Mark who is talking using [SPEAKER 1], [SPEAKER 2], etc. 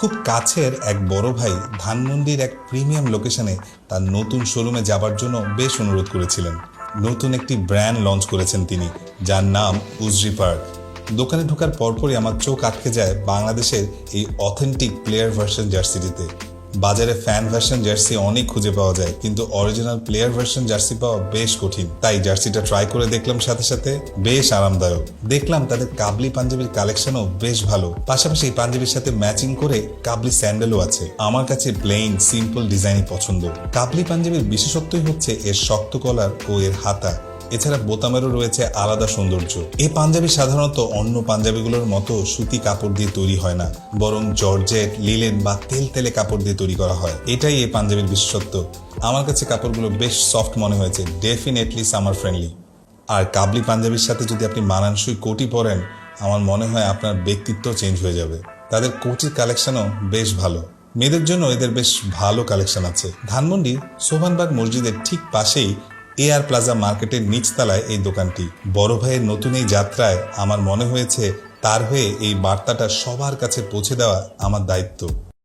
[SPEAKER 1] খুব কাছের এক বড় ভাই ধানমন্ডির এক প্রিমিয়াম লোকেশনে তার নতুন শোরুমে যাবার জন্য বেশ অনুরোধ করেছিলেন। নতুন একটি ব্র্যান্ড লঞ্চ করেছেন তিনি, যার নাম উজরি পার্ক। দোকানে ঢোকার পরপরই আমার চোখ আটকে যায় বাংলাদেশের এই অথেন্টিক প্লেয়ার ভার্সন জার্সিটিতে। বাজারে ফ্যান ভার্সন জার্সি অনেক খুঁজে পাওয়া যায়, কিন্তু অরিজিনাল প্লেয়ার ভার্সন জার্সি পাওয়া বেশ কঠিন। তাই জার্সিটা ট্রাই করে দেখলাম, সাথে সাথে বেশ আরামদায়ক। দেখলাম তাদের কাবলি পাঞ্জাবির কালেকশনও বেশ ভালো, পাশাপাশি পাঞ্জাবির সাথে ম্যাচিং করে কাবলি স্যান্ডেলও আছে। আমার কাছে প্লেন সিম্পল ডিজাইনই পছন্দ। কাবলি পাঞ্জাবির বিশেষত্বই হচ্ছে এর শক্ত কলার ও এর হাতা। এছাড়া বোতামেরও রয়েছে আলাদা সৌন্দর্য। এই পাঞ্জাবি সাধারণত অন্য পাঞ্জাবিগুলোর মতো সুতি কাপড় দিয়ে তৈরি হয় না, বরং জর্জেট, লিলেন বা তেলে কাপড় দিয়ে তৈরি করা হয়। এটাই এই পাঞ্জাবির বিশেষত্ব। আমার কাছে কাপড়গুলো বেশ সফট মনে হয়েছে, ডেফিনেটলি সামার ফ্রেন্ডলি। আর কাবলি পাঞ্জাবির সাথে যদি আপনি মানানসই কোটি পরেন, আমার মনে হয় আপনার ব্যক্তিত্ব চেঞ্জ হয়ে যাবে। তাদের কোটির কালেকশনও বেশ ভালো। মেয়েদের জন্য এদের বেশ ভালো কালেকশন আছে। ধানমন্ডির সোভানবাগ মসজিদের ঠিক পাশেই এআর প্লাজা মার্কেটের নিচতলায় এই দোকানটি। বড় ভাইয়ের নতুন এই যাত্রায় আমার মনে হয়েছে তার হয়ে এই বার্তাটা সবার কাছে পৌঁছে দেওয়া আমার দায়িত্ব।